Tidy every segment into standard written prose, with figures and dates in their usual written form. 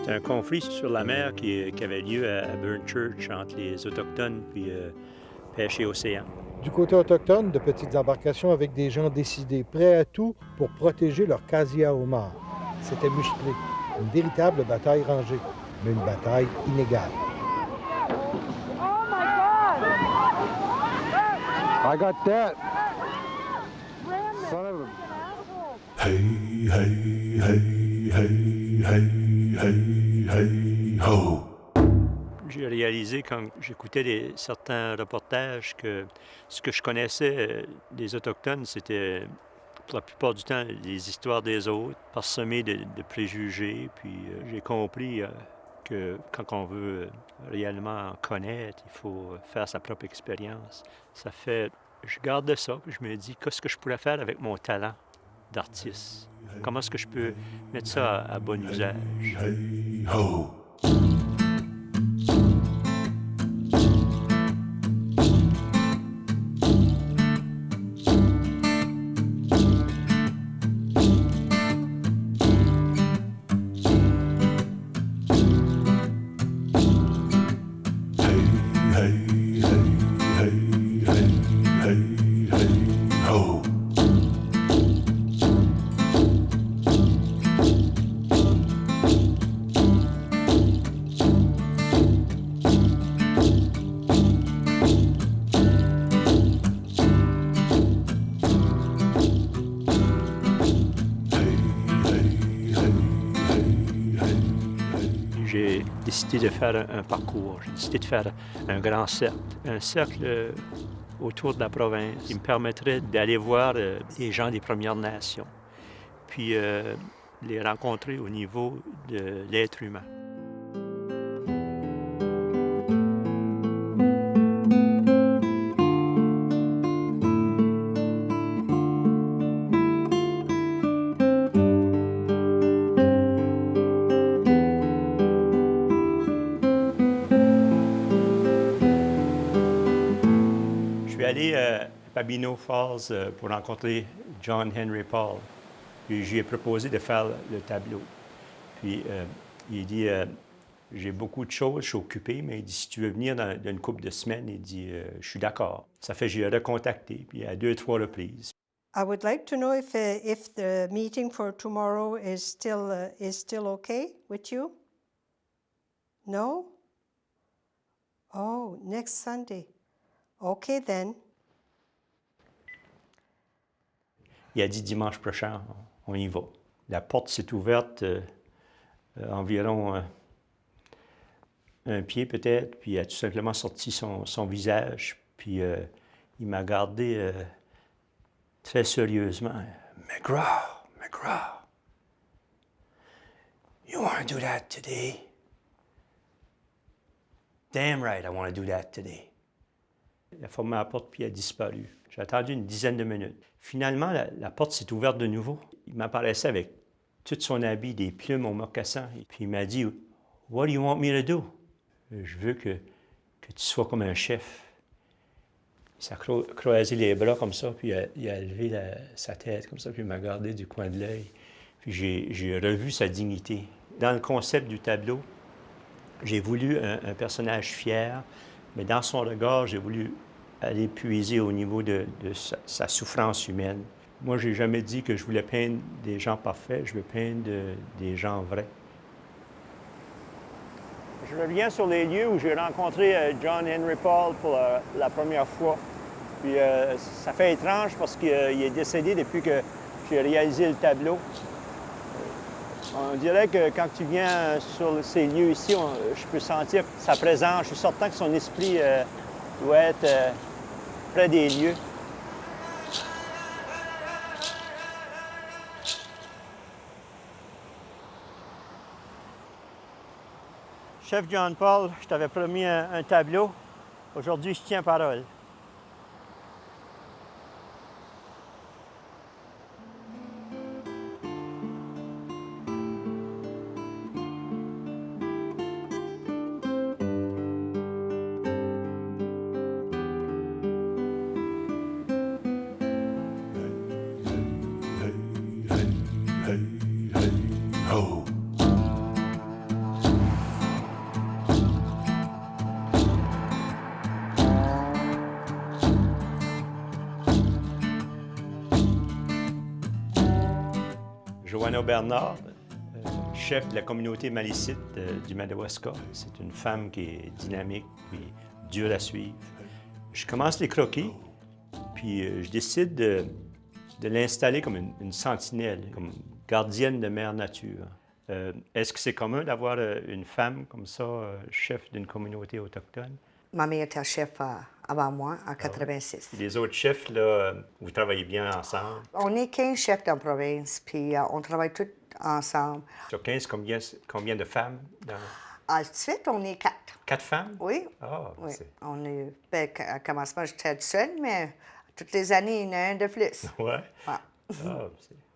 C'est un conflit sur la mer qui avait lieu à Burnchurch entre les autochtones puis pêche et océan. Du côté autochtone, de petites embarcations avec des gens décidés, prêts à tout pour protéger leur casier à homard. C'était musclé, une véritable bataille rangée, mais une bataille inégale. Oh my God! I got that. Son of a... Hey, hey, hey, hey, hey, hey, hey, ho! J'ai réalisé quand j'écoutais certains reportages que ce que je connaissais des Autochtones, c'était pour la plupart du temps les histoires des autres, parsemées de préjugés. Puis j'ai compris que quand on veut réellement en connaître, il faut faire sa propre expérience. Ça fait, je garde ça, puis je me dis, qu'est-ce que je pourrais faire avec mon talent d'artiste? Comment est-ce que je peux mettre ça à bon usage? Hey, ho! J'ai décidé de faire un parcours, j'ai décidé de faire un grand cercle. Un cercle autour de la province qui me permettrait d'aller voir les gens des Premières Nations, puis les rencontrer au niveau de l'être humain. Je suis allé à Papineau Falls pour rencontrer John Henry Paul. Puis je lui ai proposé de faire le tableau. Puis il dit j'ai beaucoup de choses, je suis occupé, mais il dit si tu veux venir dans une couple de semaines, il dit je suis d'accord. Ça fait que j'ai recontacté, puis à 2-3 reprises. I would like to know if the meeting for tomorrow is still okay with you? No? Oh, next Sunday. Okay then. Il a dit dimanche prochain, on y va. La porte s'est ouverte environ un pied peut-être, puis il a tout simplement sorti son visage, puis il m'a regardé très sérieusement. McGraw, you want to do that today? Damn right, I want to do that today. Il a fermé la porte, puis il a disparu. J'ai attendu une dizaine de minutes. Finalement, la porte s'est ouverte de nouveau. Il m'apparaissait avec tout son habit, des plumes au mocassin. Et puis il m'a dit, « What do you want me to do? » Je veux que tu sois comme un chef. Il s'est croisé les bras comme ça, puis il a levé sa tête comme ça, puis il m'a regardé du coin de l'œil. Puis j'ai revu sa dignité. Dans le concept du tableau, j'ai voulu un personnage fier, mais dans son regard, j'ai voulu aller puiser au niveau de sa souffrance humaine. Moi, je n'ai jamais dit que je voulais peindre des gens parfaits, je veux peindre des gens vrais. Je reviens sur les lieux où j'ai rencontré John Henry Paul pour la première fois. Puis ça fait étrange parce qu'il est décédé depuis que j'ai réalisé le tableau. On dirait que quand tu viens sur ces lieux ici, je peux sentir sa présence. Je suis certain que son esprit doit être près des lieux. Chef John Paul, je t'avais promis un tableau. Aujourd'hui, je tiens parole. Joanna Bernard, chef de la communauté malicite du Madawaska. C'est une femme qui est dynamique puis dure à suivre. Je commence les croquis, puis je décide de l'installer comme une sentinelle, comme gardienne de mère nature. Est-ce que c'est commun d'avoir une femme comme ça, chef d'une communauté autochtone? Ma mère était chef avant moi, en 86. Puis les autres chefs, là, vous travaillez bien ensemble? On est 15 chefs dans la province, puis on travaille tous ensemble. Sur 15, combien de femmes? À suite, on est 4. 4 femmes? Oui. Ah, Oui. c'est... On est, ben, à commencement, j'étais toute seule, mais toutes les années, il y en a un de plus. Ouais. Ouais. Ah,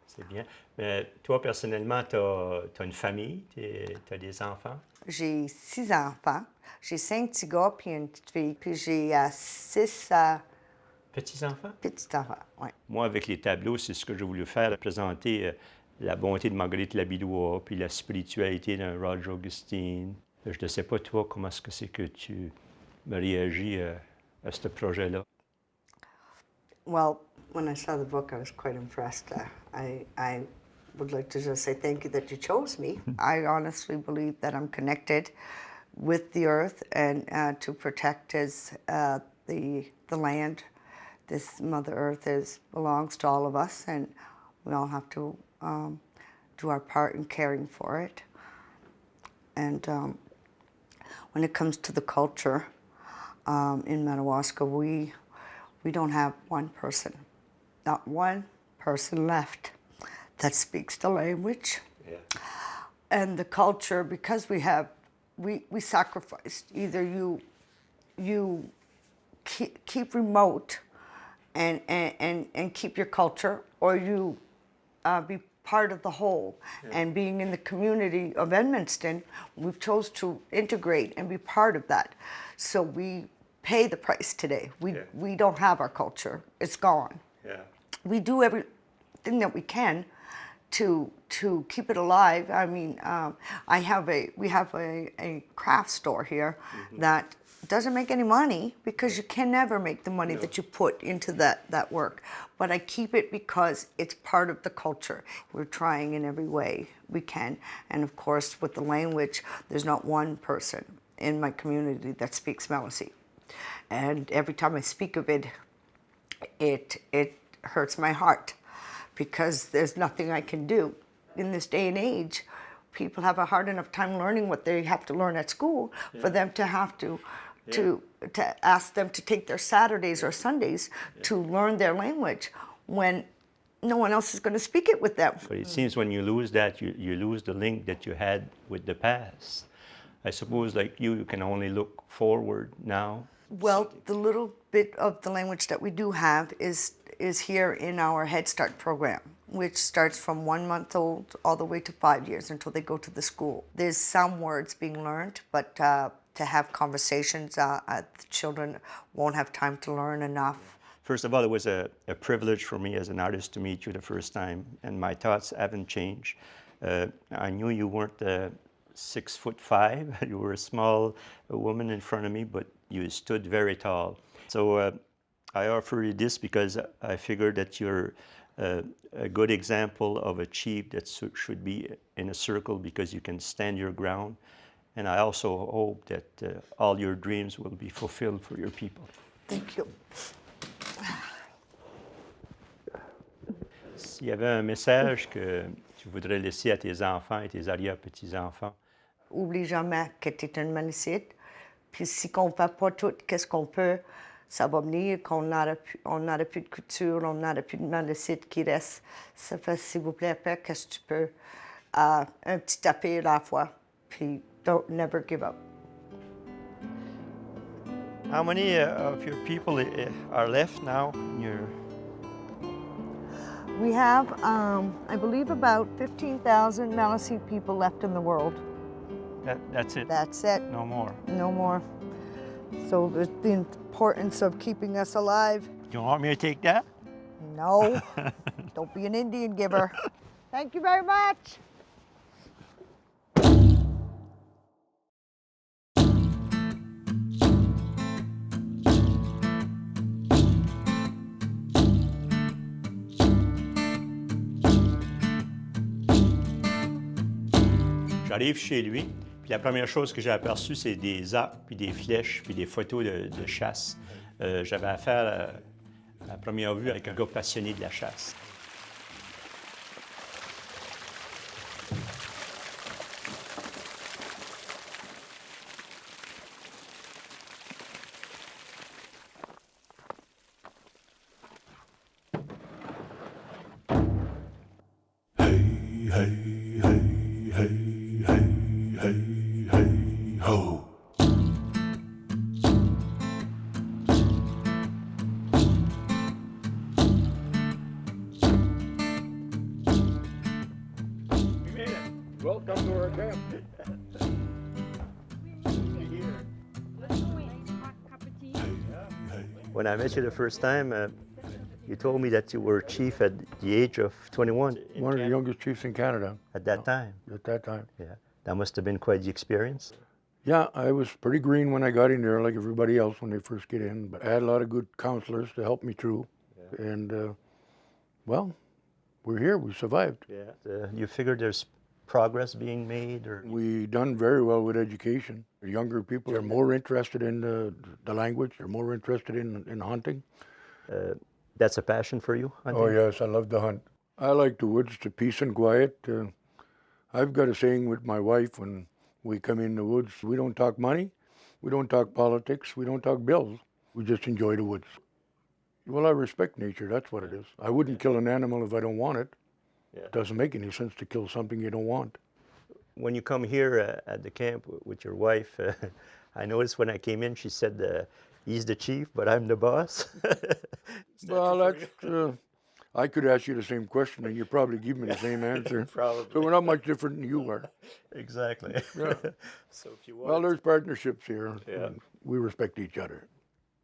c'est bien. Mais toi, personnellement, tu as une famille, tu as des enfants? J'ai 6 enfants. J'ai 5 petits gars puis une petite fille. Puis j'ai 6 Petits-enfants? petits-enfants, oui. Moi, avec les tableaux, c'est ce que j'ai voulu faire, présenter la bonté de Marguerite Labidois, puis la spiritualité d'un Roger Augustine. Je ne sais pas, toi, comment est-ce que c'est que tu réagis à ce projet-là? Well, when I saw the book, I was quite impressed. I would like to just say thank you that you chose me. I honestly believe that I'm connected with the earth and to protect the land. This Mother Earth belongs to all of us, and we all have to do our part in caring for it. And when it comes to the culture in Madawaska, we don't have one person, not one person left that speaks the language. Yeah. And the culture, because we sacrificed. Either you keep remote and keep your culture, or you be part of the whole. Yeah. And being in the community of Edmundston, we've chose to integrate and be part of that. So we pay the price today. We don't have our culture. It's gone. Yeah. We do everything that we can to keep it alive. I mean, we have a craft store here that doesn't make any money because you can never make the money that you put into that work. But I keep it because it's part of the culture. We're trying in every way we can. And of course, with the language, there's not one person in my community that speaks Maliseet. And every time I speak of it, it hurts my heart because there's nothing I can do. In this day and age, people have a hard enough time learning what they have to learn at school for them to have to ask them to take their Saturdays or Sundays to learn their language when no one else is going to speak it with them. But it seems when you lose that, you lose the link that you had with the past. I suppose, like you can only look forward now. Well, the little bit of the language that we do have is here in our Head Start program, which starts from 1 month old all the way to 5 years until they go to the school. There's some words being learned, but to have conversations, the children won't have time to learn enough. First of all, it was a privilege for me as an artist to meet you the first time, and my thoughts haven't changed. I knew you weren't 6'5". You were a small woman in front of me, but you stood very tall. So I offer you this because I figured that you're a good example of a chief that should be in a circle because you can stand your ground. And I also hope that all your dreams will be fulfilled for your people. Thank you. S'il y avait un message que tu voudrais laisser à tes enfants et tes arrière-petits-enfants? Oublie jamais que tu es une Maliseet. Puis si on ne fait pas tout, qu'est-ce qu'on peut, ça va venir qu'on n'aura plus de couture, on n'aura plus de Maliseet qui reste. Ça fait, s'il vous plaît, fais qu'est-ce que tu peux. Un petit tapis à la fois. Puis don't never give up. How many of your people are left now? We have, I believe, about 15,000 Maliseet people left in the world. That's it? That's it. No more? No more. So there's the importance of keeping us alive. You want me to take that? No. Don't be an Indian giver. Thank you very much. J'arrive chez lui, puis la première chose que j'ai aperçue, c'est des arcs, puis des flèches, puis des photos de chasse. J'avais affaire à première vue avec un gars passionné de la chasse. Welcome to our camp. When I met you the first time, you told me that you were chief at the age of 21. One of the youngest chiefs in Canada At that time. at that time. Yeah. That must have been quite the experience. Yeah, I was pretty green when I got in there, like everybody else when they first get in. But I had a lot of good counselors to help me through. Yeah. And, well, we're here. We survived. Yeah. You figured there's progress being made? Or We done very well with education. The younger people are more interested in the language. They're more interested in hunting. That's a passion for you? Hunting? Oh, yes, I love to hunt. I like the woods, the peace and quiet. I've got a saying with my wife when we come in the woods, we don't talk money, we don't talk politics, we don't talk bills. We just enjoy the woods. Well, I respect nature, that's what it is. I wouldn't kill an animal if I don't want it. Yeah. It doesn't make any sense to kill something you don't want. When you come here at the camp with your wife, I noticed when I came in, she said, he's the chief, but I'm the boss. Well, that's, I could ask you the same question and you'd probably give me the same answer. Probably. So we're not much different than you are. Exactly. Yeah. So if you Well, want, there's partnerships here. Yeah. And we respect each other.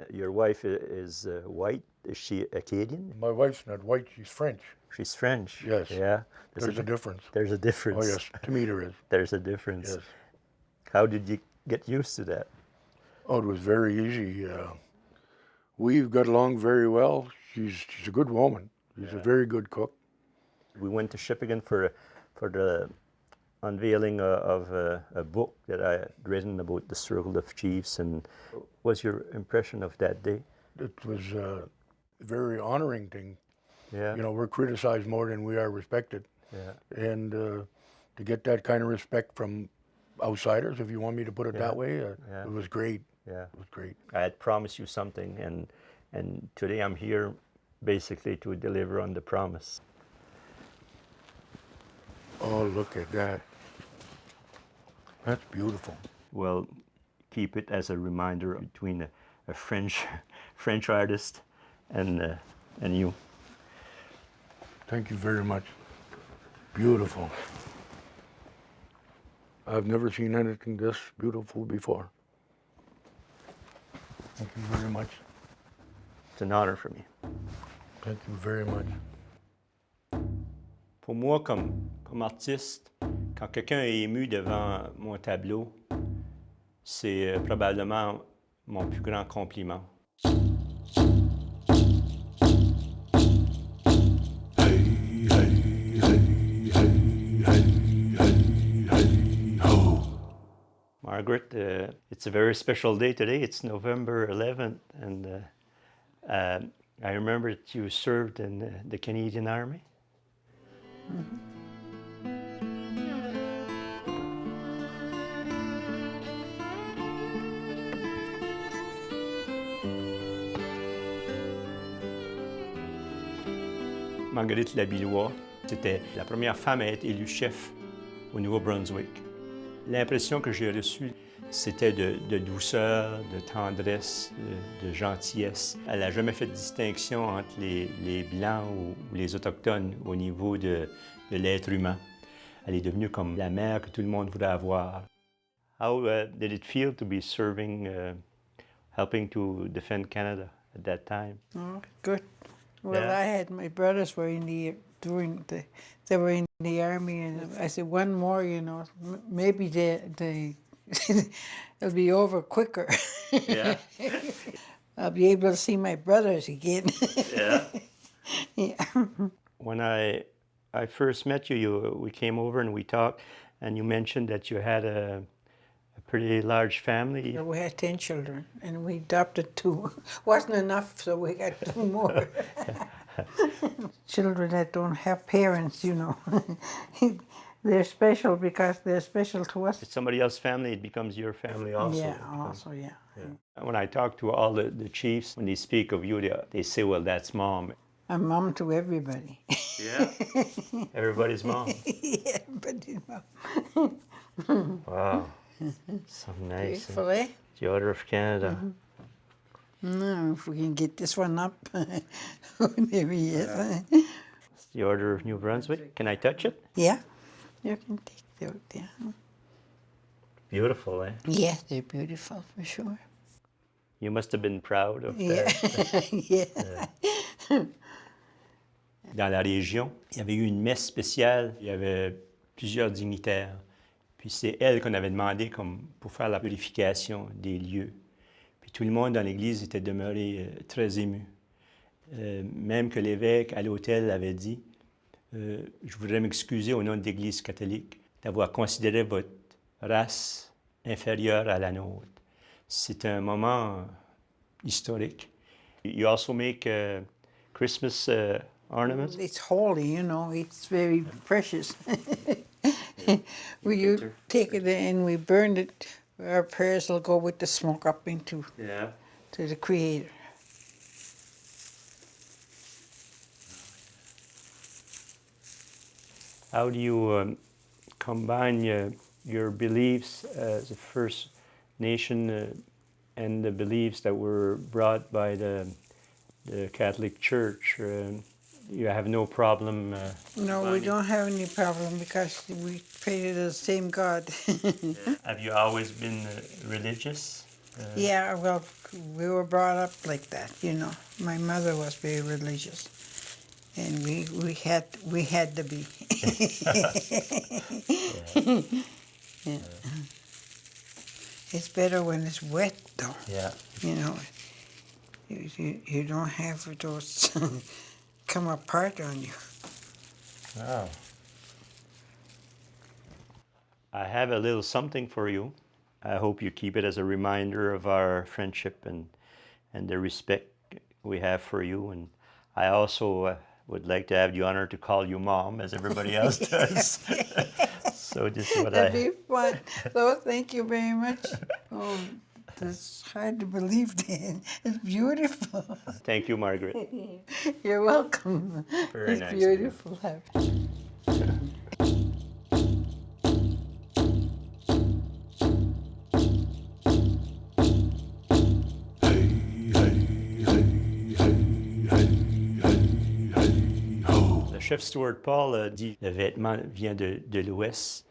your wife is white. Is she Acadian? My wife's not white, she's French. She's French. Yes. Yeah. There's a difference. There's a difference. Oh, yes, to me there is. There's a difference. Yes. How did you get used to that? Oh, it was very easy. We've got along very well. She's a good woman. She's a very good cook. We went to Shippigan for the unveiling of a book that I had written about the Cercle of Chiefs. And what was your impression of that day? It was a very honoring thing. Yeah. You know, we're criticized more than we are respected. Yeah. And to get that kind of respect from outsiders, if you want me to put it that way, it was great. Yeah. It was great. I had promised you something, and today I'm here basically to deliver on the promise. Oh, look at that. That's beautiful. Well, keep it as a reminder between a French artist and you. Thank you very much. Beautiful. I've never seen anything this beautiful before. Thank you very much. It's an honor for me. Thank you very much. Pour moi, comme artiste, quand quelqu'un est ému devant mon tableau, c'est probablement mon plus grand compliment. Margaret, it's a very special day today. It's November 11th, and I remember that you served in the Canadian Army. Marguerite Labillois, c'était la première femme à être élue chef au Nouveau-Brunswick. L'impression que j'ai reçue, c'était de douceur, de tendresse, de gentillesse. Elle n'a jamais fait de distinction entre les Blancs ou les Autochtones au niveau de l'être humain. Elle est devenue comme la mère que tout le monde voulait avoir. How did it feel to be serving, helping to defend Canada at that time? Oh, good. Well, Yeah. I had my brothers were they were in the army, and I said one more, you know, maybe they it'll be over quicker. Yeah. I'll be able to see my brothers again. Yeah. Yeah. When I first met you, we came over and we talked, And you mentioned that you had a pretty large family. We had 10 children, and we adopted 2. Wasn't enough, so we got 2 more. Children that don't have parents, you know. They're special because they're special to us. It's somebody else's family, it becomes your family also. Yeah, It becomes- also, yeah. When I talk to all the chiefs, when they speak of you, they say, well, that's mom. I'm mom to everybody. Yeah. Everybody's mom. Everybody's mom. Wow. So nice. Beautiful, eh? The Order of Canada. No, if we can get this one up. There he is. It's the Order of New Brunswick. Can I touch it? Yeah, you can take it out there. Beautiful, eh? Yeah, they're beautiful for sure. You must have been proud of Yeah, that. yeah. Dans la région, il y avait eu une messe spéciale. Il y avait plusieurs dignitaires. Puis c'est elle qu'on avait demandé comme pour faire la purification des lieux. Puis tout le monde dans l'église était demeuré très ému. Même que l'évêque à l'autel avait dit je voudrais m'excuser au nom de l'Église catholique d'avoir considéré votre race inférieure à la nôtre. C'est un moment historique. You also make Christmas ornaments? It's holy, you know, it's very precious. We take it and we burn it. Our prayers will go with the smoke up into Yeah. to the Creator. How do you combine your beliefs as a First Nation and the beliefs that were brought by the Catholic Church? You have no problem. No, we don't have any problem because we pray to the same God. Have you always been religious? Yeah, well, we were brought up like that, you know. My mother was very religious, and we had to be. Yeah. It's better when it's wet, though. Yeah. You know, you don't have those come apart on you. Wow. I have a little something for you. I hope you keep it as a reminder of our friendship and the respect we have for you. And I also would like to have the honor to call you Mom, as everybody else does. So this is what That'd be fun. So thank you very much. Oh, it's hard to believe that. It's beautiful. Thank you, Margaret. You're welcome. Very It's nice. beautiful. Le chef Stuart Paul a dit le vêtement vient de l'Ouest,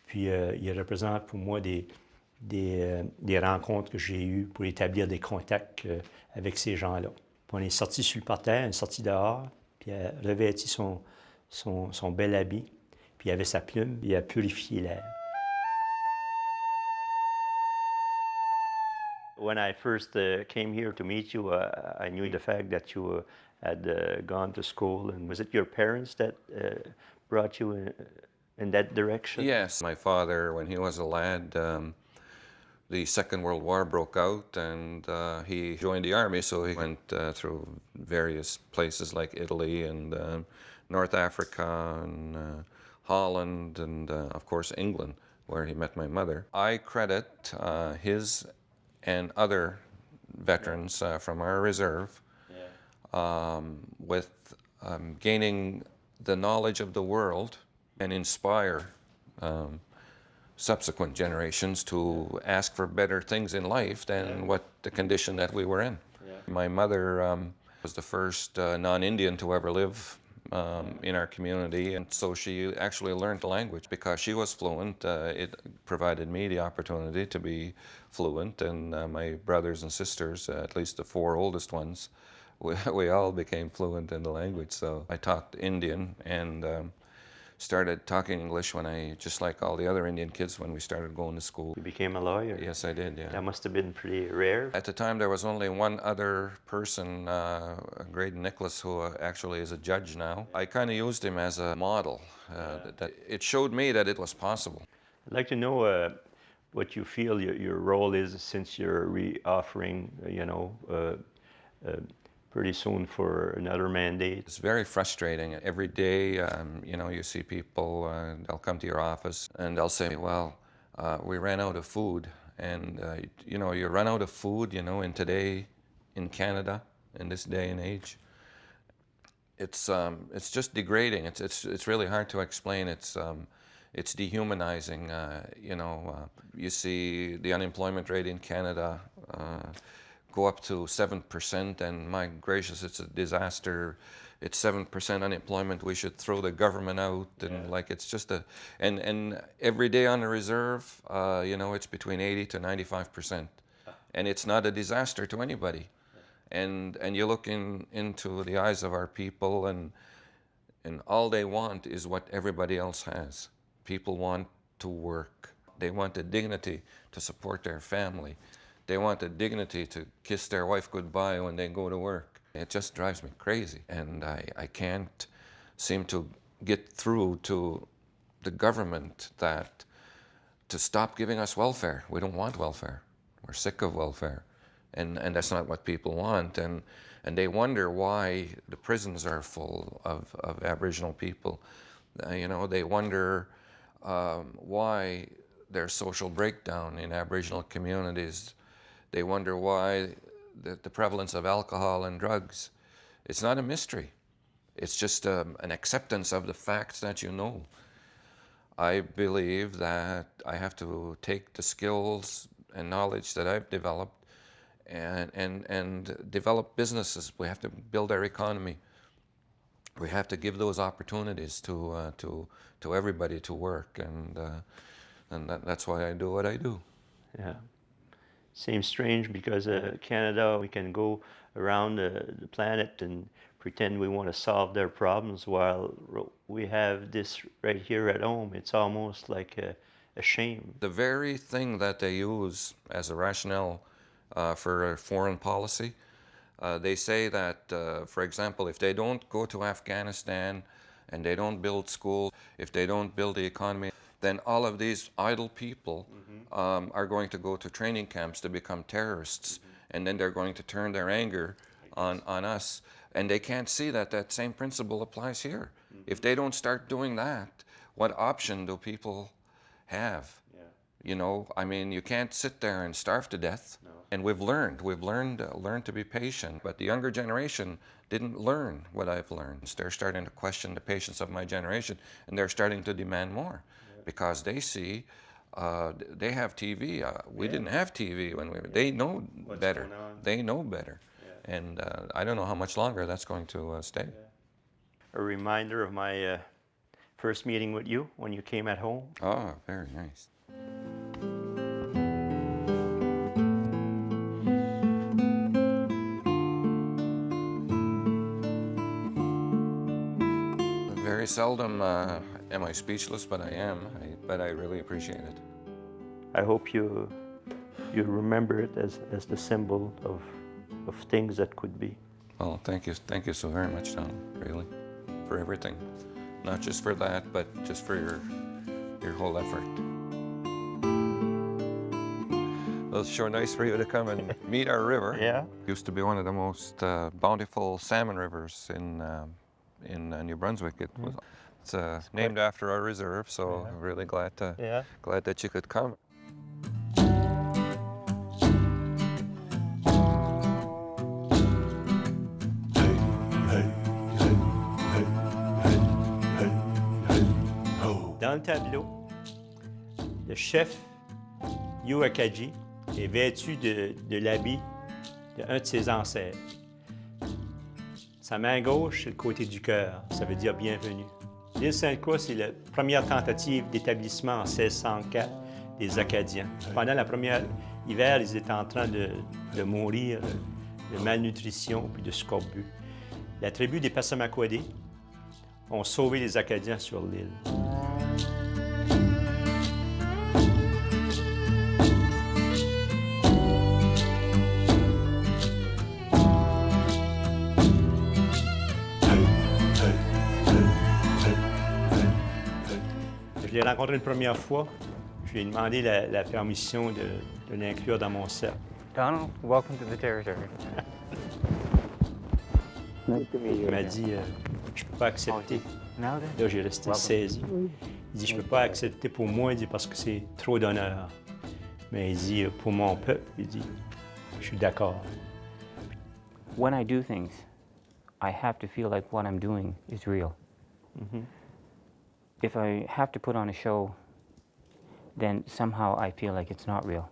puis il représente pour moi des rencontres que j'ai eues pour établir des contacts avec ces gens-là. Puis on est sorti sur le parterre, on est sorti dehors, puis il a revêti son bel habit, puis il avait sa plume, puis il a purifié l'air. When I first came here to meet you, I knew the fact that you had gone to school. And was it your parents that brought you in that direction? Yes. My father, when he was a lad, the Second World War broke out and he joined the army, so he went through various places like Italy and North Africa and Holland and, of course, England, where he met my mother. I credit his and other veterans from our reserve with gaining the knowledge of the world and inspire subsequent generations to ask for better things in life than what the condition that we were in. My mother was the first non-Indian to ever live in our community, and so she actually learned the language because she was fluent. It provided me the opportunity to be fluent, and my brothers and sisters, at least the 4 oldest ones, we all became fluent in the language. So I talked Indian, and started talking English when just like all the other Indian kids when we started going to school. You became a lawyer? Yes, I did, yeah. That must have been pretty rare. At the time, there was only one other person, Grade Nicholas, who actually is a judge now. I kind of used him as a model. That it showed me that it was possible. I'd like to know what you feel your role is since you're re-offering, pretty soon for another mandate. It's very frustrating. Every day, you see people, they'll come to your office and they'll say, well, we ran out of food. And, you run out of food, in today, in Canada, in this day and age. It's just degrading. It's really hard to explain. It's dehumanizing. You see the unemployment rate in Canada go up to 7%, and my gracious, it's a disaster. It's 7% unemployment. We should throw the government out, and it's just and every day on the reserve, it's between 80 to 95%, and it's not a disaster to anybody. And you look into the eyes of our people, and all they want is what everybody else has. People want to work. They want the dignity to support their family. They want the dignity to kiss their wife goodbye when they go to work. It just drives me crazy. And I can't seem to get through to the government to stop giving us welfare. We don't want welfare. We're sick of welfare. And that's not what people want. And they wonder why the prisons are full of Aboriginal people. They wonder why there's social breakdown in Aboriginal communities. They wonder why the prevalence of alcohol and drugs. It's not a mystery. It's just an acceptance of the facts that you know. I believe that I have to take the skills and knowledge that I've developed and develop businesses. We have to build our economy. We have to give those opportunities to everybody to work, and that's why I do what I do. Yeah. Seems strange because Canada, we can go around the planet and pretend we want to solve their problems while we have this right here at home. It's almost like a shame. The very thing that they use as a rationale for foreign policy, they say that, for example, if they don't go to Afghanistan and they don't build schools, if they don't build the economy, then all of these idle people are going to go to training camps to become terrorists, and then they're going to turn their anger on us. And they can't see that same principle applies here. If they don't start doing that, what option do people have? You can't sit there and starve to death. No. And we've learned to be patient. But the younger generation didn't learn what I've learned. They're starting to question the patience of my generation, and they're starting to demand more. Because they see, they have TV. We didn't have TV when they know What's better. going on? They know better. Yeah. And I don't know how much longer that's going to stay. Yeah. A reminder of my first meeting with you when you came at home. Oh, very nice. Very seldom am I speechless, but I am. But I really appreciate it. I hope you remember it as the symbol of things that could be. Well, thank you so very much, Don. Really, for everything, not just for that, but just for your whole effort. Well, it's sure nice for you to come and meet our river. Yeah. Used to be one of the most bountiful salmon rivers in New Brunswick. It's named after our reserve, so I'm really glad that you could come. Dans le tableau, le chef Yu Acadie est vêtu de l'habit d'un de ses ancêtres. Sa main gauche, c'est le côté du cœur, ça veut dire bienvenue. L'île Sainte-Croix, c'est la première tentative d'établissement en 1604 des Acadiens. Pendant la première hiver, ils étaient en train de mourir de malnutrition puis de scorbut. La tribu des Passamaquoddy ont sauvé les Acadiens sur l'île. Je l'ai rencontré une première fois. Je lui ai demandé la permission de l'inclure dans mon cercle. Donald, welcome to the territory. Nice to meet you. Il m'a dit, je peux pas accepter. Now then? Là, j'ai resté saisi. Il dit, je peux pas accepter pour moi, il dit, parce que c'est trop d'honneur. Mais il dit, pour mon peuple, il dit, je suis d'accord. When I do things, I have to feel like what I'm doing is real. If I have to put on a show, then somehow I feel like it's not real.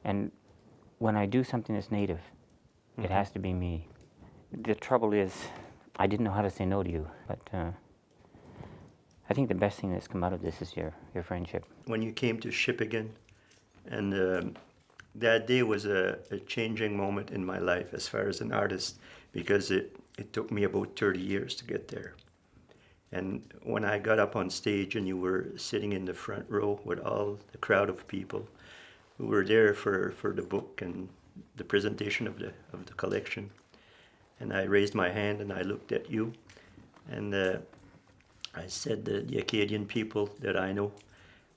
And when I do something that's native, it has to be me. The trouble is, I didn't know how to say no to you, but I think the best thing that's come out of this is your friendship. When you came to ship again, and that day was a changing moment in my life as far as an artist, because it took me about 30 years to get there. And when I got up on stage and you were sitting in the front row with all the crowd of people who were there for the book and the presentation of the collection, and I raised my hand and I looked at you, and I said that the Acadian people that I know,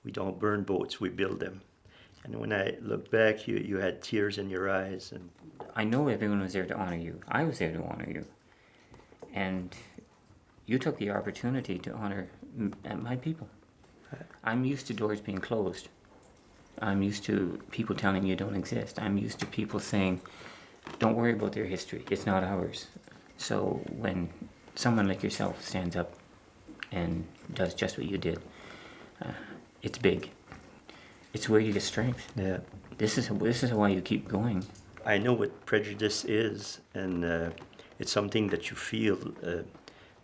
we don't burn boats, we build them. And when I looked back, you had tears in your eyes. And I know everyone was there to honor you. I was there to honor you. And you took the opportunity to honor my people. I'm used to doors being closed. I'm used to people telling you don't exist. I'm used to people saying, don't worry about their history, it's not ours. So when someone like yourself stands up and does just what you did, it's big. It's where you get strength. yeah, This is why you keep going. I know what prejudice is, and it's something that you feel,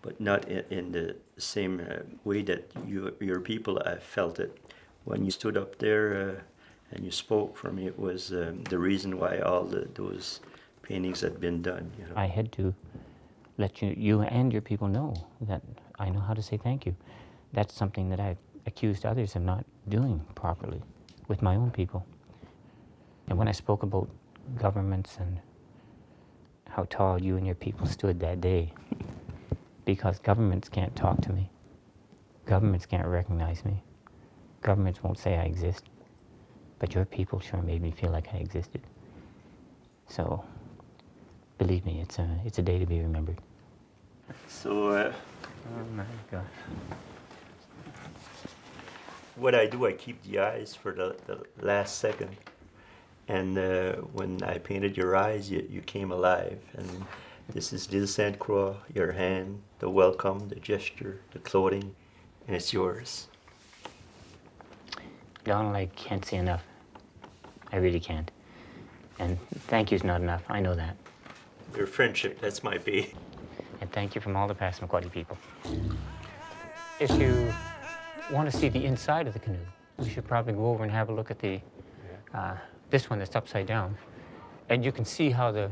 but not in the same way that your people have felt it. When you stood up there and you spoke for me, it was the reason why all those paintings had been done. You know? I had to let you and your people know that I know how to say thank you. That's something that I've accused others of not doing properly with my own people. And when I spoke about governments and how tall you and your people stood that day, because governments can't talk to me, governments can't recognize me, governments won't say I exist, but your people sure made me feel like I existed. So, believe me, it's a day to be remembered. So Oh my God. what I do, I keep the eyes for the last second. And when I painted your eyes, you came alive. And this is L'Île Sainte-Croix, your hand, the welcome, the gesture, the clothing, and it's yours. Donald, I can't say enough. I really can't. And thank you is not enough, I know that. Your friendship, that's my pay. And thank you from all the Passamaquoddy people. If you want to see the inside of the canoe, we should probably go over and have a look at the this one that's upside down. And you can see how the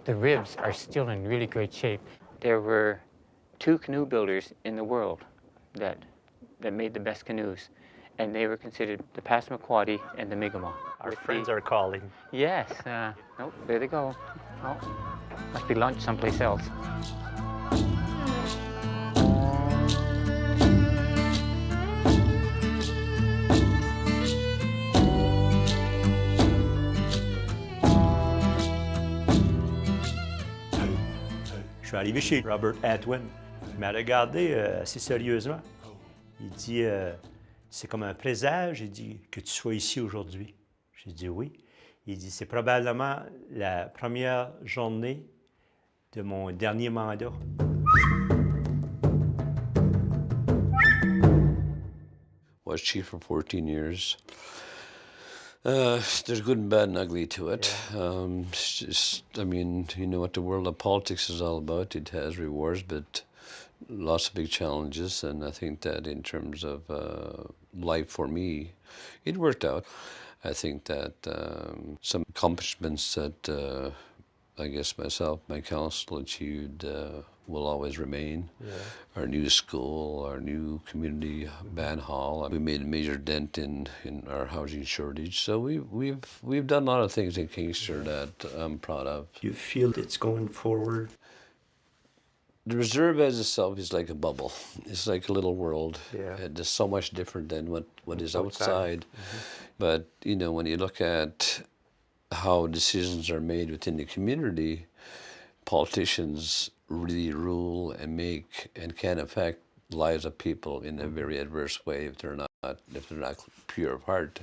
ribs are still in really great shape. There were 2 canoe builders in the world that made the best canoes, and they were considered the Passamaquoddy and the Mi'kmaq. Our friends are calling. Yes. Oh, there they go. Oh, must be lunch someplace else. Je suis arrivé chez Robert Atwin. Il m'a regardé assez sérieusement. Il dit, c'est comme un présage, il dit, que tu sois ici aujourd'hui. J'ai dit oui. Il dit, c'est probablement la première journée de mon dernier mandat. Was chief for 14 years. There's good and bad and ugly to it. It's just, I mean, you know what the world of politics is all about. It has rewards, but lots of big challenges. And I think that in terms of life for me, it worked out. I think that some accomplishments that I guess myself, my council achieved will always remain. Yeah. Our new school, our new community band hall. We made a major dent in our housing shortage. So we've done a lot of things in Kingster that I'm proud of. Do you feel it's going forward? The reserve as itself is like a bubble. It's like a little world. Yeah. It's so much different than what is outside. But, you know, when you look at how decisions are made within the community, politicians really rule and make and can affect lives of people in a very adverse way if they're not pure of heart.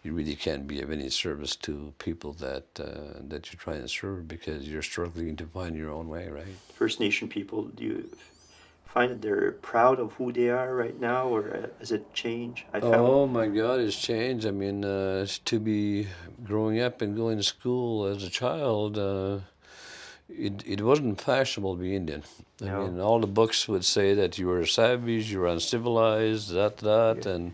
You really can't be of any service to people that you're trying to serve because you're struggling to find your own way, right? First Nation people, do you find that they're proud of who they are right now, or has it changed? Oh my God, it's changed. I mean, to be growing up and going to school as a child, it wasn't fashionable to be Indian. No. I mean, all the books would say that you were a savage, you were uncivilized, and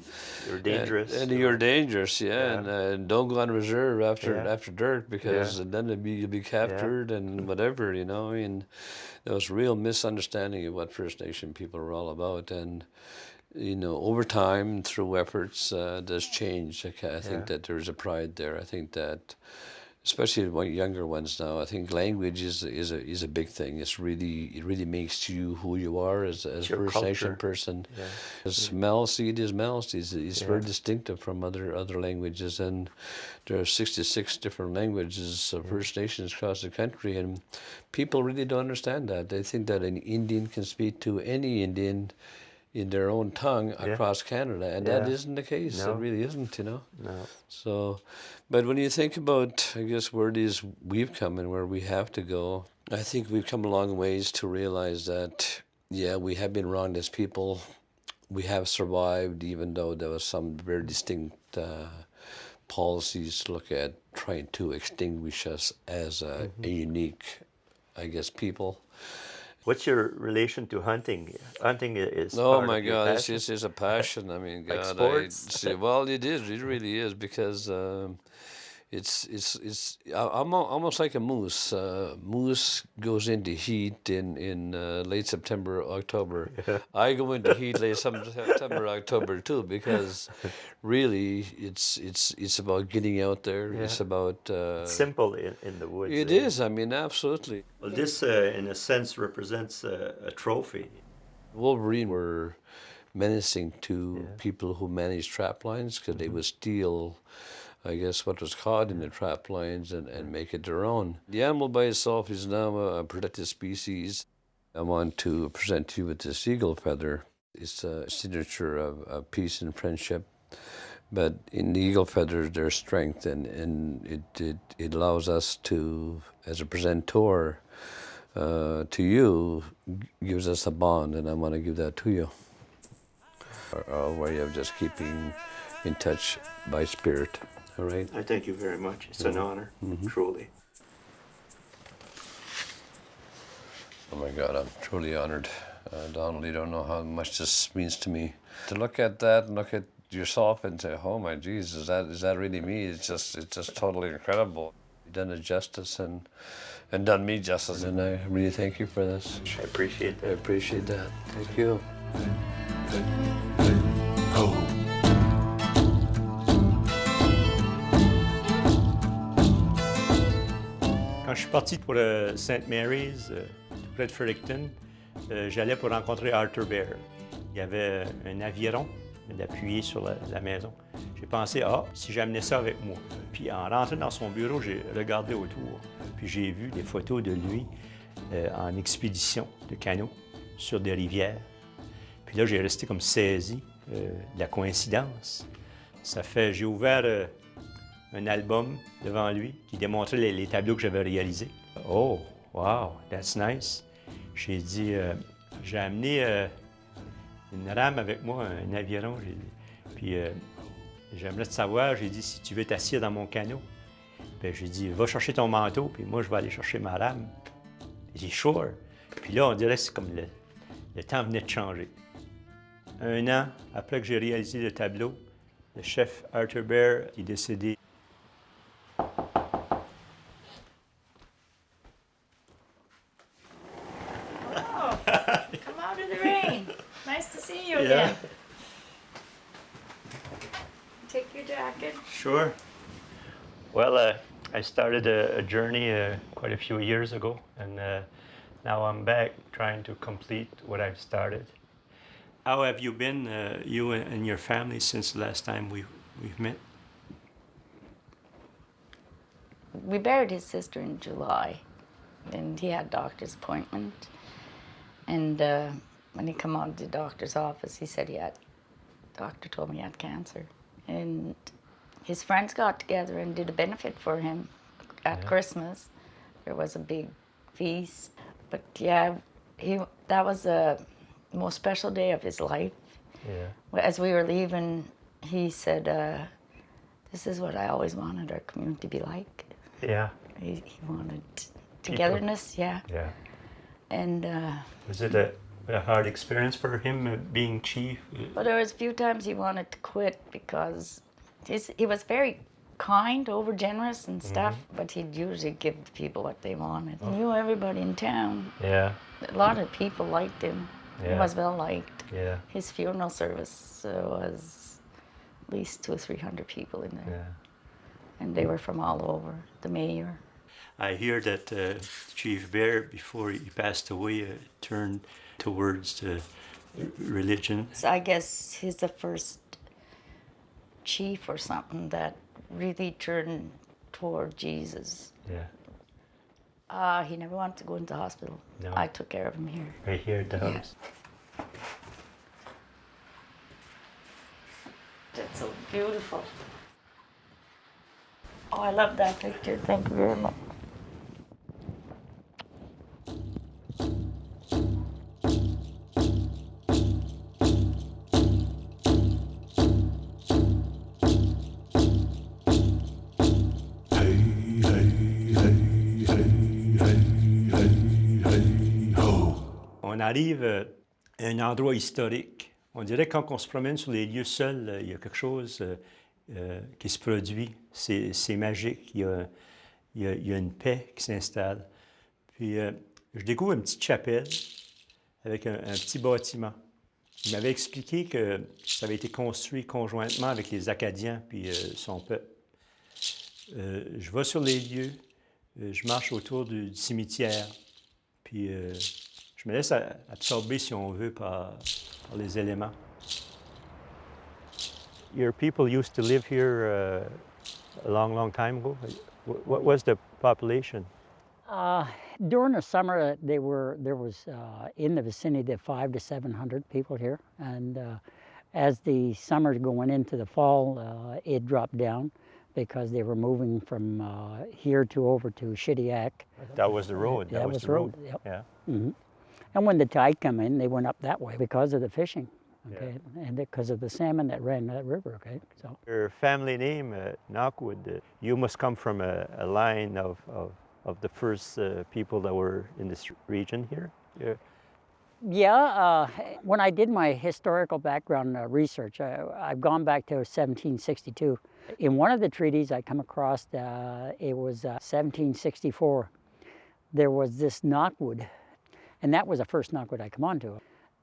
you're dangerous. And you're dangerous, yeah. And don't go on reserve after dark because then you'll be captured and whatever, you know. I mean, there was real misunderstanding of what First Nation people are all about, and you know, over time through efforts, there's changed. I think that there's a pride there. I think that, especially the younger ones now, I think language is a big thing. It really makes you who you are as a First Nation person. Smell seed is very distinctive from other languages, and there are 66 different languages of First Nations across the country, and people really don't understand that. They think that an Indian can speak to any Indian in their own tongue across Canada, and that isn't the case. No. It really isn't, you know. No. So, but when you think about, I guess, where it is we've come and where we have to go, I think we've come a long ways to realize that, we have been wronged as people. We have survived, even though there was some very distinct policies to look at trying to extinguish us as a unique, I guess, people. What's your relation to hunting? Hunting is oh part my of your God, passion? it's a passion. I mean, Like God, sports? well, it is. It really is because I'm almost like a moose. Moose goes into heat in late September, October. I go into heat late September, October too, because really it's about getting out there. It's about simple in the woods. It is. I mean, absolutely. Well, this, in a sense, represents a trophy. Wolverine were menacing to people who managed trap lines because they would steal, I guess, what was caught in the trap lines and make it their own. The animal by itself is now a protected species. I want to present to you with this eagle feather. It's a signature of peace and friendship. But in the eagle feathers, there's strength, and it allows us to, as a presentor to you, gives us a bond, and I want to give that to you. Our way of just keeping in touch by spirit. All right. I thank you very much. It's an honor, truly. Oh my God, I'm truly honored. Donald, you don't know how much this means to me. To look at that and look at yourself and say, oh my geez, is that really me? It's just totally incredible. You've done it justice and done me justice, and I really thank you for this. I appreciate that. I appreciate that. Thank you. Quand je suis parti pour St. Mary's, tout près de Fredericton, j'allais pour rencontrer Arthur Bear. Il y avait un aviron d'appuyer sur la maison. J'ai pensé, si j'amenais ça avec moi. Puis en rentrant dans son bureau, j'ai regardé autour. Puis j'ai vu des photos de lui en expédition de canot sur des rivières. Puis là, j'ai resté comme saisi de la coïncidence. J'ai ouvert un album devant lui qui démontrait les tableaux que j'avais réalisés. Oh, wow, that's nice. J'ai dit, j'ai amené une rame avec moi, un aviron. Puis j'aimerais te savoir, j'ai dit, si tu veux t'asseoir dans mon canot. Puis j'ai dit, va chercher ton manteau, puis moi, je vais aller chercher ma rame. Il dit, sure. Puis là, on dirait que c'est comme le temps venait de changer. Un an après que j'ai réalisé le tableau, le chef Arthur Bear est décédé. see you Yeah. again. Take your jacket. Sure. Well, I started a journey quite a few years ago, and now I'm back trying to complete what I've started. How have you been, you and your family, since the last time we've met? We buried his sister in July, and he had a doctor's appointment. And when he come out of the doctor's office, he said doctor told me he had cancer. And his friends got together and did a benefit for him at Christmas. There was a big feast. But yeah, that was the most special day of his life. Yeah. As we were leaving, he said, this is what I always wanted our community to be like. Yeah. He wanted togetherness, yeah. Yeah. And Was it a hard experience for him being chief? well, there was a few times he wanted to quit because he was very kind, over generous and stuff, but he'd usually give the people what they wanted. He knew everybody in town. Yeah. A lot of people liked him. He Yeah. was well liked. Yeah. His funeral service was at least 200 or 300 people in there. Yeah. And they were from all over, the mayor. I hear that Chief Bear, before he passed away, turned towards religion. So I guess he's the first chief or something that really turned toward Jesus. Yeah. He never wanted to go into the hospital. No. I took care of him here. Right here at the Yeah. house. That's so beautiful. Oh, I love that picture. Thank you very much. On arrive à un endroit historique. On dirait que quand on se promène sur les lieux seuls, il y a quelque chose qui se produit. C'est magique. Il y a une paix qui s'installe. Puis je découvre une petite chapelle avec un petit bâtiment. Il m'avait expliqué que ça avait été construit conjointement avec les Acadiens puis son peuple. Je vais sur les lieux, je marche autour du cimetière, puis je me laisse absorber, si on veut, par les éléments. Your people used to live here a long time ago. What was the population? During the summer, there was in the vicinity of 500 to 700 people here, and as the summer going into the fall, it dropped down because they were moving from here to over to Shediac. That was the road. That was the road. Yep. Yeah. Mm-hmm. And when the tide come in, they went up that way because of the fishing, okay, and because of the salmon that ran that river. Okay, so Your family name, Knockwood. You must come from a line of the first people that were in this region here. yeah. When I did my historical background research, I've gone back to 1762. In one of the treaties I come across, it was 1764. There was this Knockwood, and that was the first Knockwood I come onto.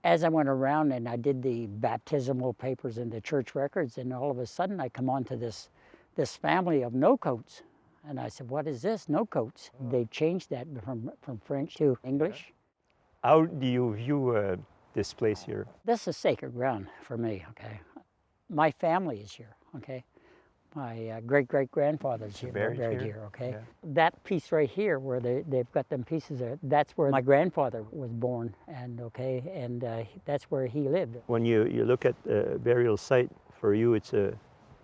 As I went around and I did the baptismal papers and the church records, and all of a sudden I come onto this family of no-coats. And I said, what is this, no-coats? They changed that from French to English. How do you view this place here? This is sacred ground for me, okay? My family is here, okay? My great-great-grandfather's here, buried here, okay? Yeah. That piece right here, where they've got them pieces there, that's where my grandfather was born, and that's where he lived. When you look at a burial site, for you it's a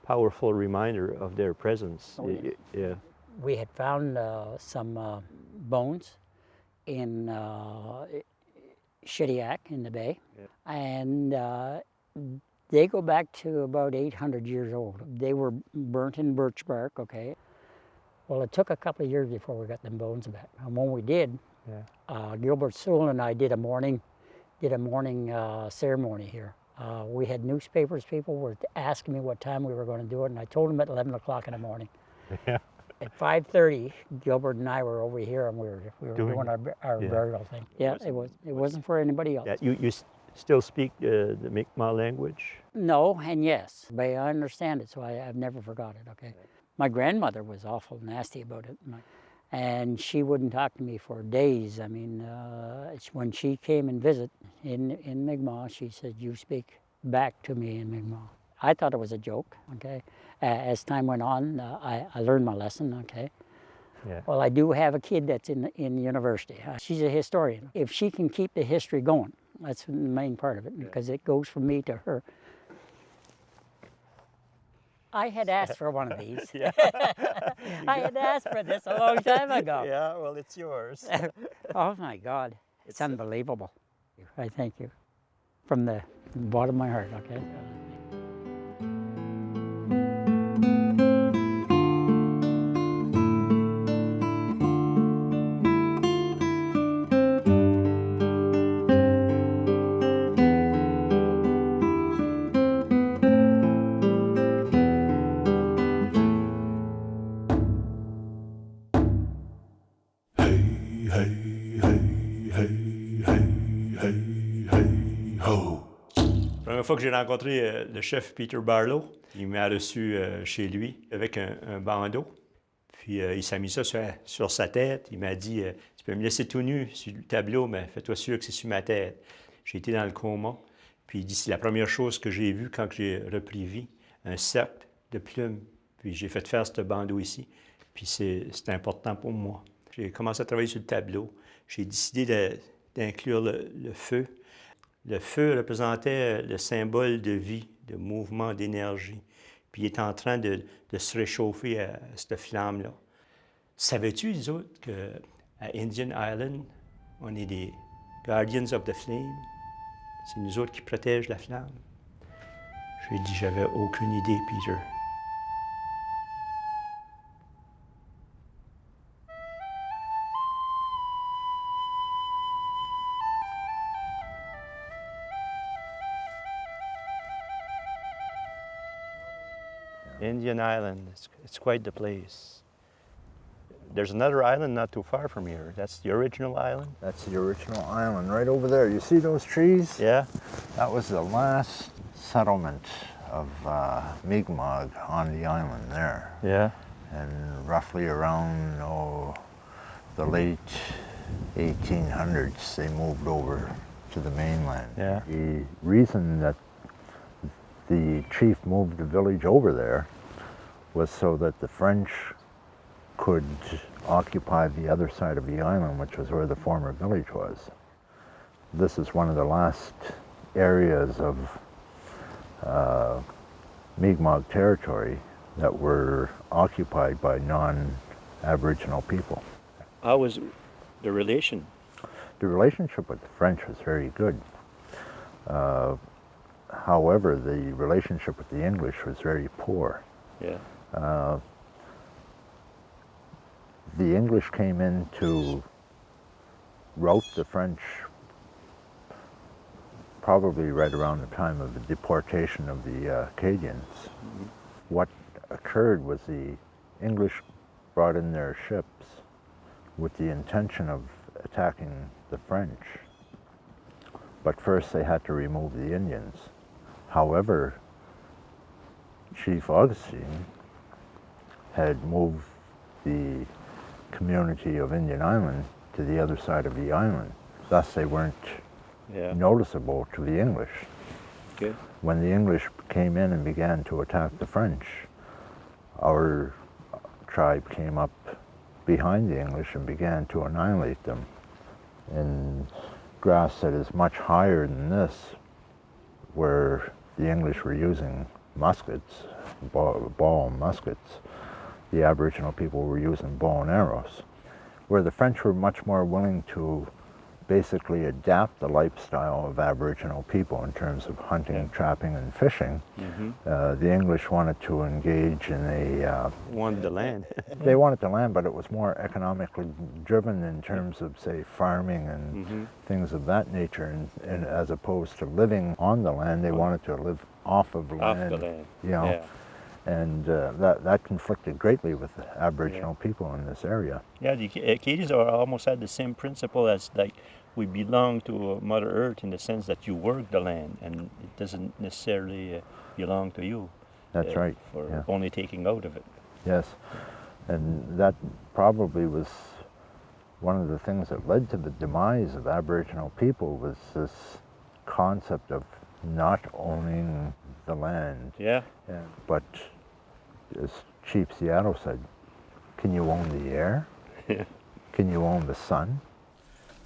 powerful reminder of their presence. Oh, yes. Yeah. We had found some bones in Shediac in the bay, and they go back to about 800 years old. They were burnt in birch bark, okay? Well, it took a couple of years before we got them bones back. And when we did, Gilbert Sewell and I did a morning ceremony here. We had newspapers, people were asking me what time we were going to do it, and I told them at 11 o'clock in the morning. Yeah. At 5:30, Gilbert and I were over here, and we were doing our burial thing. Yeah, it wasn't for anybody else. Yeah, you Still speak the Mi'kmaq language? No and yes, but I understand it, so I've never forgot it, okay? My grandmother was awful nasty about it, and she wouldn't talk to me for days. I mean, when she came and visit in Mi'kmaq, she said, you speak back to me in Mi'kmaq. I thought it was a joke, okay? As time went on, I learned my lesson, okay? Yeah. Well, I do have a kid that's in university. She's a historian. If she can keep the history going, that's the main part of it, because it goes from me to her. I had asked for one of these. Yeah. I had asked for this a long time ago. Yeah, well, it's yours. Oh my God, it's unbelievable. I thank you from the bottom of my heart, okay? La première fois que j'ai rencontré le chef Peter Barlow, il m'a reçu chez lui avec un bandeau. Puis il s'est mis ça sur sa tête. Il m'a dit tu peux me laisser tout nu sur le tableau, mais fais-toi sûr que c'est sur ma tête. J'ai été dans le coma. Puis il dit c'est la première chose que j'ai vue quand j'ai repris vie, un cercle de plumes. Puis j'ai fait faire ce bandeau ici. Puis c'est important pour moi. J'ai commencé à travailler sur le tableau. J'ai décidé d'inclure le feu. Le feu représentait le symbole de vie, de mouvement, d'énergie. Puis il est en train de se réchauffer à cette flamme-là. Savais-tu, les autres, qu'à Indian Island, on est des Guardians of the Flame? C'est nous autres qui protègent la flamme. J'ai dit, j'avais aucune idée, Peter. Indian Island, it's quite the place. There's another island not too far from here. That's the original island? That's the original island right over there. You see those trees? Yeah. That was the last settlement of Mi'kmaq on the island there. Yeah. And roughly around the late 1800s, they moved over to the mainland. Yeah. The reason that the chief moved the village over there was so that the French could occupy the other side of the island, which was where the former village was. This is one of the last areas of Mi'kmaq territory that were occupied by non-Aboriginal people. How was the relation? The relationship with the French was very good. However, the relationship with the English was very poor. Yeah. The English came in to rout the French probably right around the time of the deportation of the Acadians. Mm-hmm. What occurred was the English brought in their ships with the intention of attacking the French. But first they had to remove the Indians. However, Chief Augustine had moved the community of Indian Island to the other side of the island. Thus they weren't noticeable to the English. Okay. When the English came in and began to attack the French, our tribe came up behind the English and began to annihilate them. In grass that is much higher than this, where the English were using muskets, ball muskets, the Aboriginal people were using bow and arrows, where the French were much more willing to basically adapt the lifestyle of Aboriginal people in terms of hunting, trapping, and fishing. Mm-hmm. The English wanted to engage in wanted the land. They wanted the land, but it was more economically driven in terms of, say, farming and things of that nature, and as opposed to living on the land, they wanted to live off of land. Off the land. You know. Yeah. And that conflicted greatly with the Aboriginal people in this area. Yeah, the Acadians almost had the same principle as like We belong to Mother Earth in the sense that you work the land, and it doesn't necessarily belong to you. That's right. For Yeah. only taking out of it. Yes, and that probably was one of the things that led to the demise of Aboriginal people, was this concept of not owning the land. Yeah. But as Chief Seattle said, can you own the air? Yeah. Can you own the sun?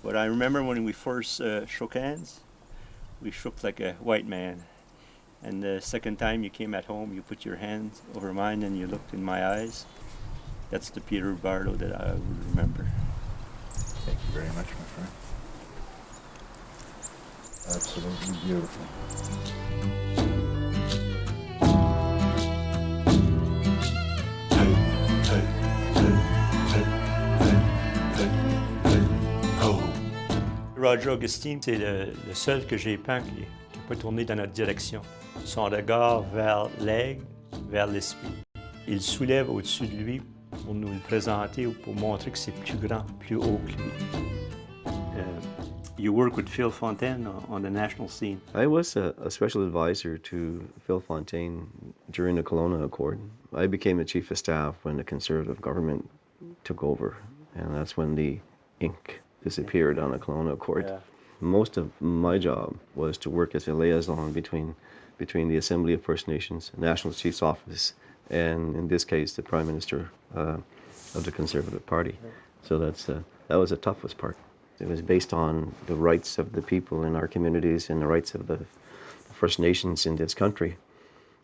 But I remember when we first shook hands, we shook like a white man. And the second time you came at home, you put your hands over mine and you looked in my eyes. That's the Peter Barlow that I would remember. Thank you very much, my friend. Absolutely beautiful. Roger Augustine, c'est le seul que j'ai peint qui peut tourner dans notre direction. Son regard vers l'aigle, vers l'esprit. Il soulève au-dessus de lui pour nous le présenter ou pour montrer que c'est plus grand, plus haut que lui. You work with Phil Fontaine on the national scene. I was a special advisor to Phil Fontaine during the Kelowna Accord. I became the chief of staff when the Conservative government took over, and that's when the ink disappeared on the Kelowna Accord. Yeah. Most of my job was to work as a liaison between the Assembly of First Nations, the National Chief's Office, and in this case, the Prime Minister of the Conservative Party. So that was the toughest part. It was based on the rights of the people in our communities and the rights of the First Nations in this country.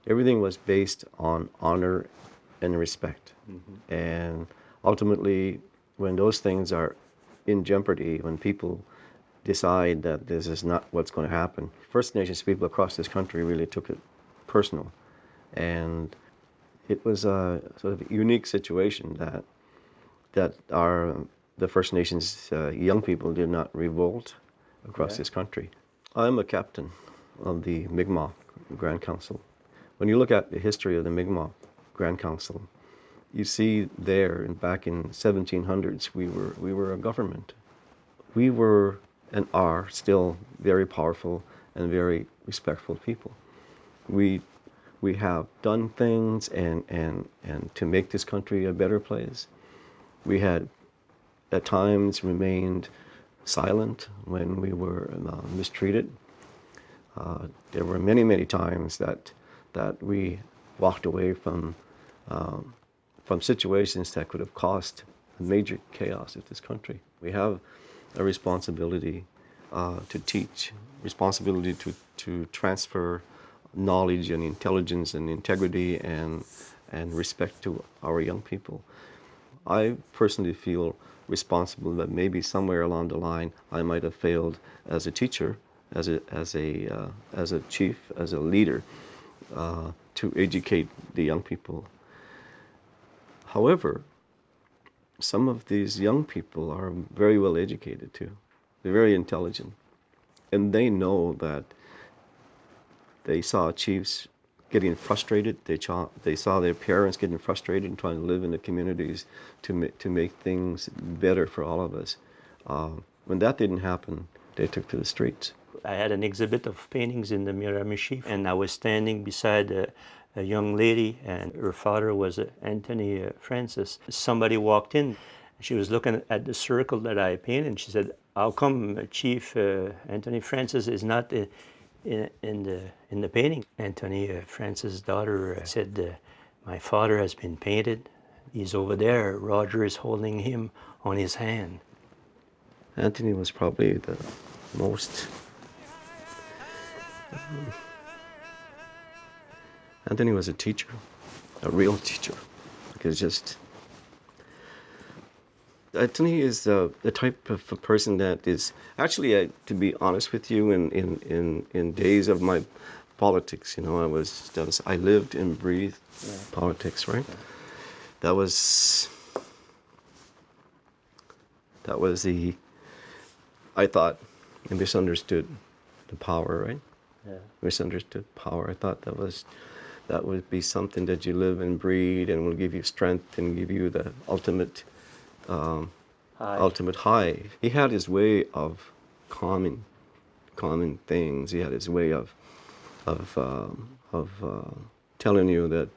Everything was based on honor and respect. Mm-hmm. And ultimately, when those things are in jeopardy, when people decide that this is not what's going to happen, First Nations people across this country really took it personal. And it was a sort of unique situation that the First Nations young people did not revolt across this country. I'm a captain of the Mi'kmaq Grand Council. When you look at the history of the Mi'kmaq Grand Council, you see there, back in 1700s, we were a government. We were and are still very powerful and very respectful people. We have done things and to make this country a better place. We had at times remained silent when we were mistreated. There were many times that we walked away from situations that could have caused major chaos in this country. We have a responsibility to teach, responsibility to transfer knowledge and intelligence and integrity and respect to our young people. I personally feel responsible that maybe somewhere along the line I might have failed as a teacher, as a chief, as a leader, to educate the young people. However, some of these young people are very well educated too. They're very intelligent, and they know that they saw chiefs getting frustrated. They saw their parents getting frustrated and trying to live in the communities to make things better for all of us. When that didn't happen, they took to the streets. I had an exhibit of paintings in the Miramichi, and I was standing beside a young lady, and her father was Anthony Francis. Somebody walked in. She was looking at the circle that I painted, and she said, "How come Chief Anthony Francis is not in the painting?" Anthony Francis' daughter said, "My father has been painted. He's over there. Roger is holding him on his hand." Anthony was probably the most... Anthony was a teacher, a real teacher. Because Anthony is the type of a person that is actually, to be honest with you, in days of my politics, you know, I lived and breathed politics, right? Yeah. That was I thought, I misunderstood the power, right? Yeah. Misunderstood power. I thought that would be something that you live and breathe and will give you strength and give you the ultimate high. He had his way of common things. He had his way of telling you that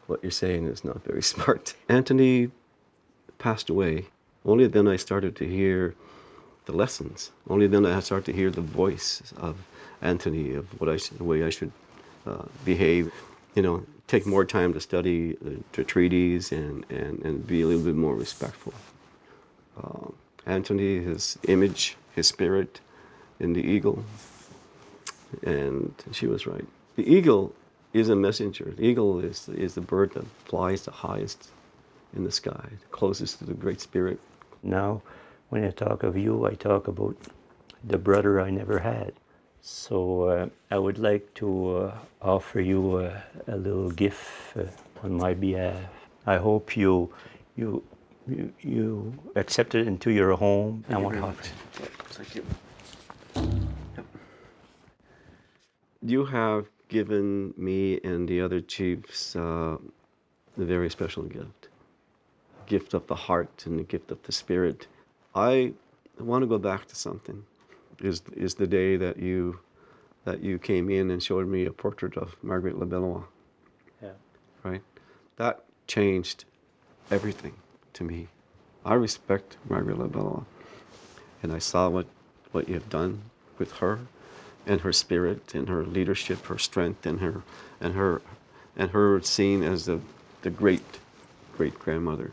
what you're saying is not very smart. Anthony passed away. Only then I started to hear the lessons. Only then I started to hear the voice of Anthony, of the way I should behave. You know, take more time to study the treaties and be a little bit more respectful. Anthony, his image, his spirit in the eagle, and she was right. The eagle is a messenger. The eagle is the bird that flies the highest in the sky, closest to the Great Spirit. Now, when I talk of you, I talk about the brother I never had. So I would like to offer you a little gift on my behalf. I hope you accept it into your home. I want to offer it. Thank you. Yep. You have given me and the other chiefs a very special gift. Gift of the heart and the gift of the spirit. I want to go back to something. Is the day that you came in and showed me a portrait of Margaret LaBellois. Yeah. Right? That changed everything to me. I respect Margaret LaBellois, and I saw what you have done with her, and her spirit, and her leadership, her strength, and her seen as the great grandmother.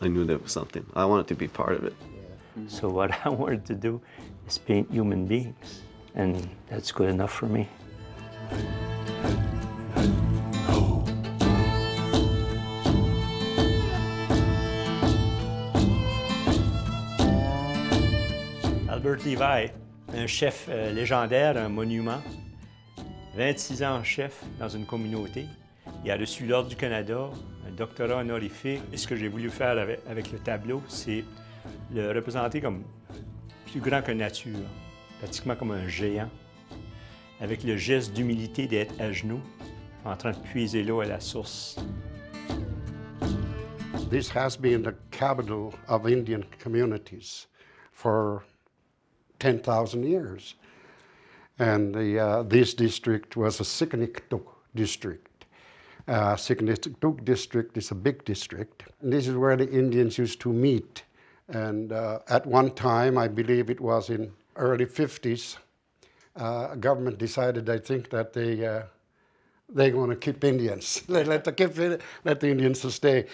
I knew there was something. I wanted to be part of it. Yeah. So what I wanted to do is paint human beings, and that's good enough for me. Albert Levi, un chef légendaire, un monument, 26 ans chef dans une communauté. Il a reçu l'Ordre du Canada, un doctorat honorifique. Et ce que j'ai voulu faire avec le tableau, c'est le représenter comme plus grand que nature, pratiquement comme un géant, avec le geste d'humilité d'être à genoux, en train de puiser l'eau à la source. This has been the capital of Indian communities for 10,000 years. And this district was a Sikiniktuk district. Sikiniktuk district is a big district. And this is where the Indians used to meet. And at one time, I believe it was in early 50s, government decided, I think, that they're going to keep Indians. let the Indians stay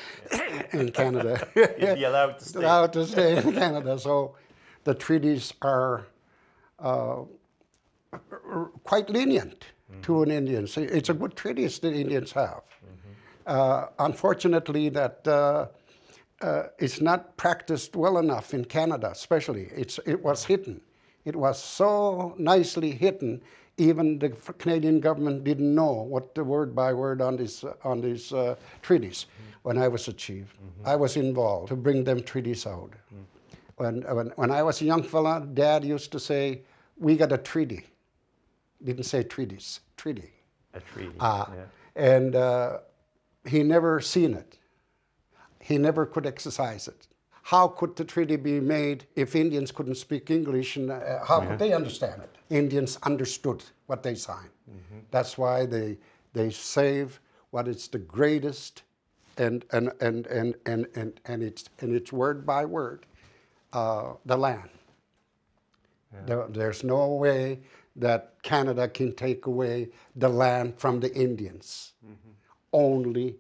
in Canada. They'd be allowed to stay. Allowed to stay in Canada. So the treaties are quite lenient to an Indian. So it's a good treaties that Indians have. Unfortunately, that it's not practiced well enough in Canada, especially. It was hidden. It was so nicely hidden. Even the Canadian government didn't know what the word by word on these treaties. When I was a chief, I was involved to bring them treaties out. When I was a young fella, Dad used to say, "We got a treaty." Didn't say treaties, treaty. A treaty. Yeah. And he never seen it. He never could exercise it. How could the treaty be made if Indians couldn't speak English, and how could they understand it? Indians understood what they signed. That's why they save what is the greatest, and it's word by word, the land. There's no way that Canada can take away the land from the Indians. Only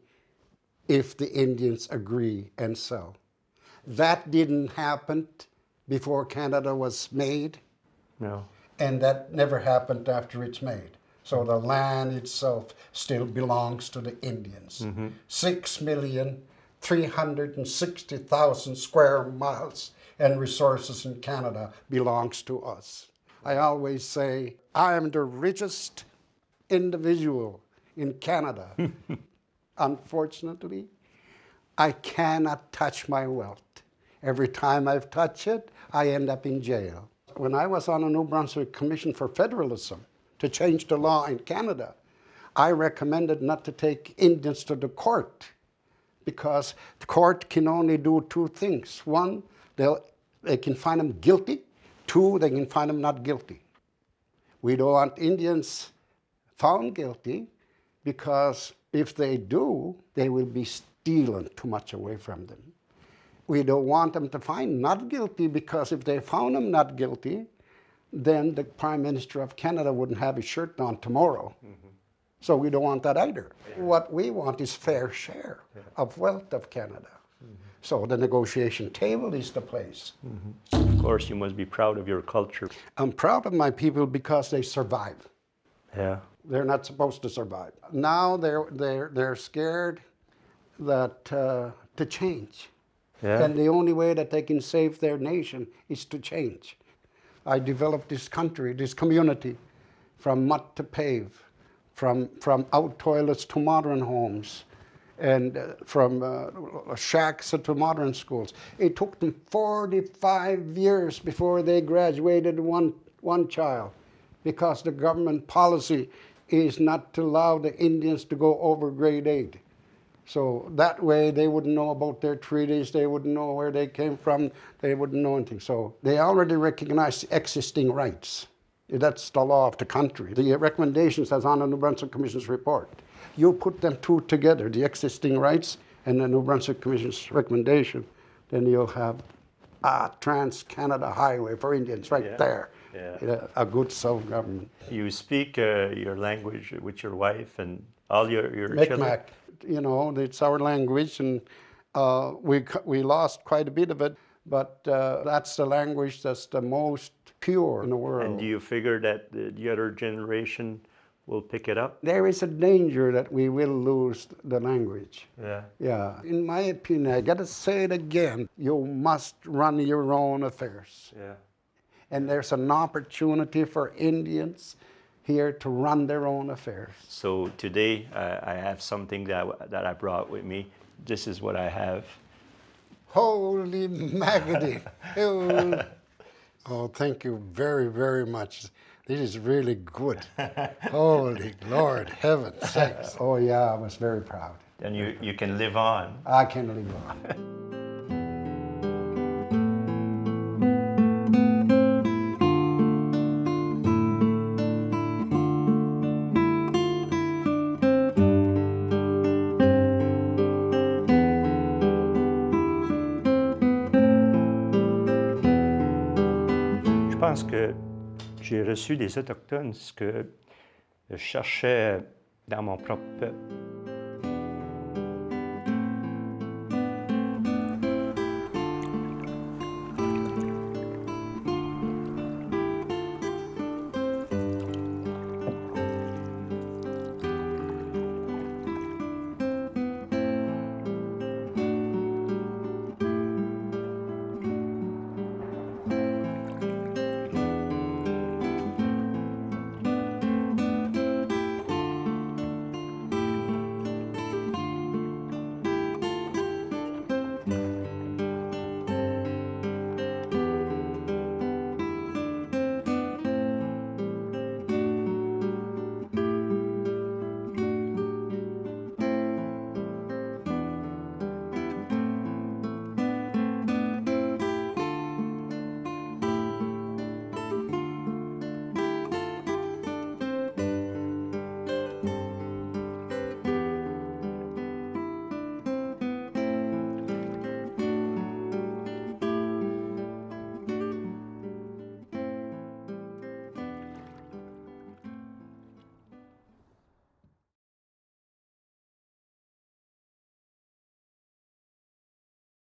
if the Indians agree and sell. That didn't happen before Canada was made. No. And that never happened after it's made. So the land itself still belongs to the Indians. 6,360,000 square miles and resources in Canada belongs to us. I always say, I am the richest individual in Canada. Unfortunately, I cannot touch my wealth. Every time I've touched it, I end up in jail. When I was on a Nouveau-Brunswick Commission for Federalism to change the law in Canada, I recommended not to take Indians to the court because the court can only do two things. One, they'll they can find them guilty. 2, they can find them not guilty. We don't want Indians found guilty because if they do, they will be stealing too much away from them. We don't want them to find not guilty because if they found them not guilty, then the Prime Minister of Canada wouldn't have his shirt on tomorrow. So we don't want that either. What we want is fair share of wealth of Canada. So the negotiation table is the place. Of course, you must be proud of your culture. I'm proud of my people because they survive. Yeah. They're not supposed to survive. Now they're scared that to change. Yeah. And the only way that they can save their nation is to change. I developed this country, this community, from mud to pave, from out toilets to modern homes, and from shacks to modern schools. It took them 45 years before they graduated one child, because the government policy is not to allow the Indians to go over grade 8. So that way they wouldn't know about their treaties, they wouldn't know where they came from, they wouldn't know anything. So they already recognize existing rights. That's the law of the country. The recommendations as on the New Brunswick Commission's report. You put them two together, the existing rights and the New Brunswick Commission's recommendation, then you'll have a Trans-Canada Highway for Indians right there. Yeah. A good self-government. You speak your language with your wife and all your children? Micmac, you know, it's our language, and we lost quite a bit of it, but that's the language that's the most pure in the world. And do you figure that the other generation will pick it up? There is a danger that we will lose the language. Yeah. Yeah. In my opinion, I gotta say it again, you must run your own affairs. Yeah. And there's an opportunity for Indians here to run their own affairs. So today I have something that I brought with me. This is what I have. Holy Maggity. Oh, thank you very, very much. This is really good. Holy Lord, heaven sakes. Oh yeah, I was very proud. And you can live on. I can live on. Je pense que j'ai reçu des Autochtones ce que je cherchais dans mon propre peuple.